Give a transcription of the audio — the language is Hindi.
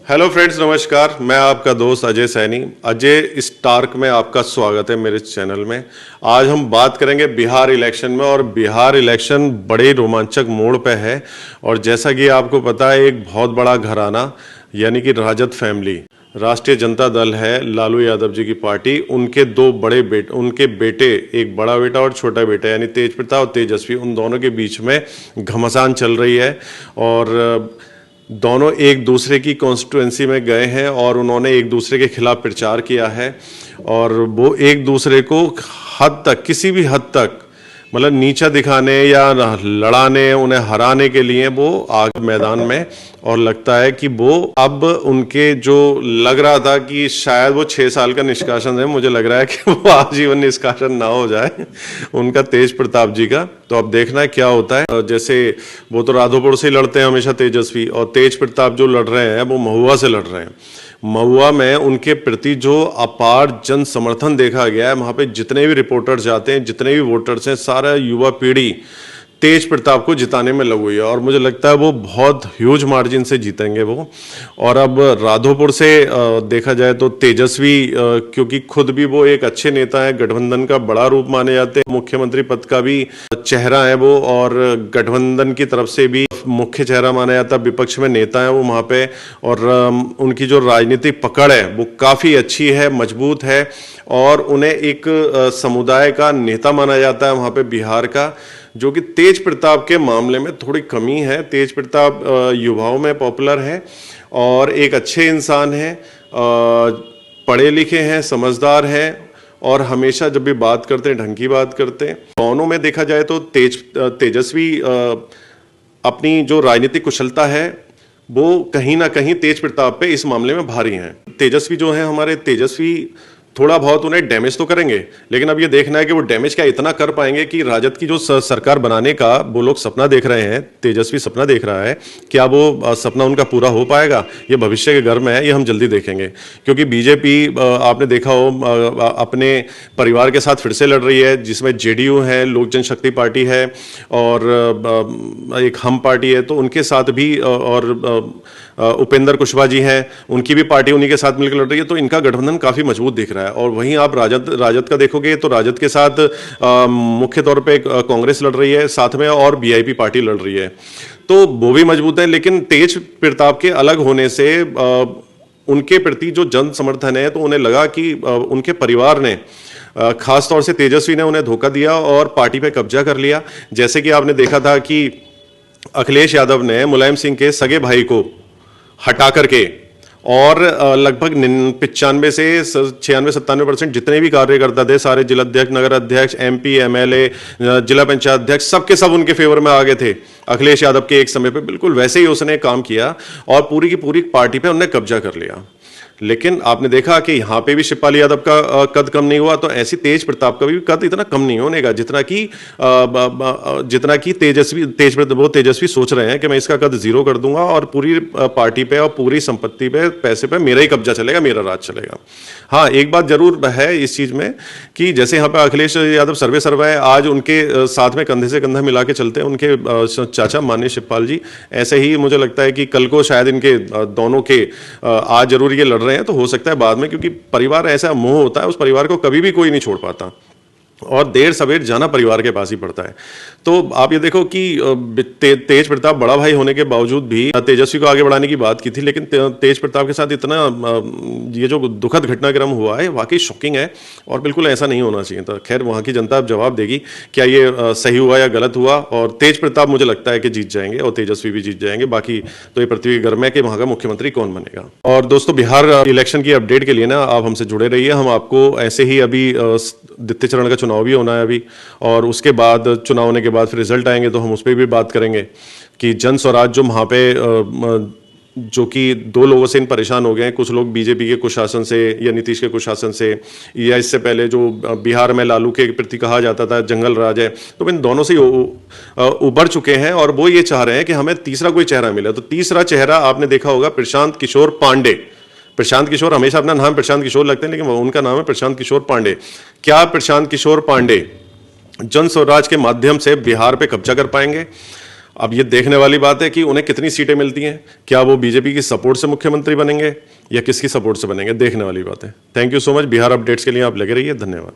हेलो फ्रेंड्स, नमस्कार। मैं आपका दोस्त अजय सैनी। अजय स्टार्क में आपका स्वागत है मेरे चैनल में। आज हम बात करेंगे बिहार इलेक्शन में, और बिहार इलेक्शन बड़े रोमांचक मोड़ पे है। और जैसा कि आपको पता है, एक बहुत बड़ा घराना यानी कि राजद फैमिली, राष्ट्रीय जनता दल है, लालू यादव जी की पार्टी, उनके दो बड़े बेटे, उनके बेटे, एक बड़ा बेटा और छोटा बेटा यानी तेज प्रताप और तेजस्वी, उन दोनों के बीच में घमासान चल रही है। और दोनों एक दूसरे की कॉन्स्टिट्यूएंसी में गए हैं और उन्होंने एक दूसरे के खिलाफ प्रचार किया है। और वो एक दूसरे को हद तक, किसी भी हद तक, मतलब नीचा दिखाने या लड़ाने, उन्हें हराने के लिए वो आगे मैदान में। और लगता है कि वो अब उनके जो लग रहा था कि शायद वो 6 साल का निष्कासन है, मुझे लग रहा है कि वो आजीवन निष्कासन ना हो जाए उनका, तेज प्रताप जी का। तो अब देखना है क्या होता है। जैसे वो तो राधोपुर से लड़ते हैं हमेशा तेजस्वी, और तेज प्रताप जो लड़ रहे हैं वो महुआ से लड़ रहे हैं। महुआ में उनके प्रति जो अपार जन समर्थन देखा गया है, वहां पे जितने भी रिपोर्टर्स जाते हैं, जितने भी वोटर्स हैं, सारा युवा पीढ़ी तेज प्रताप को जिताने में लगी हुई है। और मुझे लगता है वो बहुत ह्यूज मार्जिन से जीतेंगे वो। और अब राधोपुर से देखा जाए तो तेजस्वी, क्योंकि खुद भी वो एक अच्छे नेता है, गठबंधन का बड़ा रूप माने जाते हैं, मुख्यमंत्री पद का भी चेहरा है वो, और गठबंधन की तरफ से भी मुख्य चेहरा माना जाता है, विपक्ष में नेता है वो वहाँ पे। और उनकी जो राजनीतिक पकड़ है वो काफ़ी अच्छी है, मजबूत है, और उन्हें एक समुदाय का नेता माना जाता है वहाँ पे बिहार का, जो कि तेज प्रताप के मामले में थोड़ी कमी है। तेज प्रताप युवाओं में पॉपुलर है और एक अच्छे इंसान हैं, पढ़े लिखे हैं, समझदार हैं, और हमेशा जब भी बात करते हैं ढंग की बात करते हैं। दोनों में देखा जाए तो तेजस्वी अपनी जो राजनीतिक कुशलता है वो कहीं ना कहीं तेज प्रताप पे इस मामले में भारी हैं। तेजस्वी जो है हमारे, तेजस्वी थोड़ा बहुत उन्हें डैमेज तो करेंगे, लेकिन अब ये देखना है कि वो डैमेज क्या इतना कर पाएंगे कि राजद की जो सरकार बनाने का वो लोग सपना देख रहे हैं, तेजस्वी सपना देख रहा है, क्या वो सपना उनका पूरा हो पाएगा? ये भविष्य के घर में है, ये हम जल्दी देखेंगे। क्योंकि बीजेपी, आपने देखा हो, अपने परिवार के साथ फिर से लड़ रही है, जिसमें जेडीयू है, लोक जनशक्ति पार्टी है, और एक हम पार्टी है, तो उनके साथ भी, और उपेंद्र कुशवाहा जी हैं, उनकी भी पार्टी उन्हीं के साथ मिलकर लड़ रही है। तो इनका गठबंधन काफी मजबूत दिख रहा है। और वहीं आप राजद का देखोगे तो राजद के साथ मुख्य तौर पे कांग्रेस लड़ रही है साथ में, और बीआईपी पार्टी लड़ रही है, तो वो भी मजबूत है। लेकिन तेज प्रताप के अलग होने से उनके प्रति जो जन समर्थन है, तो उन्हें लगा कि उनके परिवार ने, खास तौर से तेजस्वी ने उन्हें धोखा दिया और पार्टी पे कब्जा कर लिया। जैसे कि आपने देखा था कि अखिलेश यादव ने मुलायम सिंह के सगे भाई को हटा करके, और लगभग 95 से 96-97% जितने भी कार्यकर्ता थे, सारे जिला अध्यक्ष, नगर अध्यक्ष, एमपी, एमएलए, जिला पंचायत अध्यक्ष, सबके सब उनके फेवर में आ गए थे अखिलेश यादव के एक समय पे। बिल्कुल वैसे ही उसने काम किया और पूरी की पूरी पार्टी पे उन्होंने कब्जा कर लिया। लेकिन आपने देखा कि यहाँ पे भी शिवपाल यादव का कद कम नहीं हुआ, तो ऐसी तेज प्रताप का भी कद इतना कम नहीं होने का जितना कि तेजस्वी सोच रहे हैं कि मैं इसका कद 0 कर दूंगा और पूरी पार्टी पे और पूरी संपत्ति पे, पैसे पे मेरा ही कब्जा चलेगा, मेरा राज चलेगा। हाँ, एक बात जरूर है इस चीज में कि जैसे यहाँ पे अखिलेश यादव सर्वे है, आज उनके साथ में कंधे से कंधा मिला के चलते हैं उनके चाचा माननीय शिवपाल जी। ऐसे ही मुझे लगता है कि कल को शायद इनके दोनों के, आज जरूर ये लड़ रहे हैं, तो हो सकता है बाद में, क्योंकि परिवार ऐसा मोह होता है, उस परिवार को कभी भी कोई नहीं छोड़ पाता, और देर सवेर जाना परिवार के पास ही पड़ता है। तो आप ये देखो कि तेज प्रताप बड़ा भाई होने के बावजूद भी तेजस्वी को आगे बढ़ाने की बात की थी, लेकिन तेज प्रताप के साथ इतना ये जो दुखद घटनाक्रम हुआ है वाकई शॉकिंग है, और बिल्कुल ऐसा नहीं होना चाहिए था। खैर, वहाँ की जनता अब जवाब देगी क्या ये सही हुआ या गलत हुआ। और तेज प्रताप मुझे लगता है कि जीत जाएंगे और तेजस्वी भी जीत जाएंगे। बाकी तो ये पृथ्वी के घर में कि वहाँ का मुख्यमंत्री कौन बनेगा। और दोस्तों, बिहार इलेक्शन की अपडेट के लिए ना आप हमसे जुड़े रहिए। हम आपको ऐसे ही, अभी द्वितीय चरण का चुनाव भी होना है अभी, और उसके बाद चुनाव होने के बाद फिर रिजल्ट आएंगे, तो हम उस पर भी बात करेंगे कि जन स्वराज जो वहाँ पे, जो कि 2 लोगों से इन परेशान हो गए हैं, कुछ लोग बीजेपी के कुशासन से या नीतीश के कुशासन से, या इससे पहले जो बिहार में लालू के प्रति कहा जाता था जंगल राज है, तो इन दोनों से उबर चुके हैं, और वो ये चाह रहे हैं कि हमें तीसरा कोई चेहरा मिले। तो तीसरा चेहरा आपने देखा होगा, प्रशांत किशोर पांडे। प्रशांत किशोर, हमेशा अपना नाम प्रशांत किशोर लगते हैं, लेकिन उनका नाम है प्रशांत किशोर पांडे। क्या प्रशांत किशोर पांडे जन स्वराज के माध्यम से बिहार पे कब्जा कर पाएंगे? अब ये देखने वाली बात है कि उन्हें कितनी सीटें मिलती हैं, क्या वो बीजेपी की सपोर्ट से मुख्यमंत्री बनेंगे या किसकी सपोर्ट से बनेंगे, देखने वाली बात है। Thank you so much. Bihar updates के लिए आप लगे रहिए। धन्यवाद।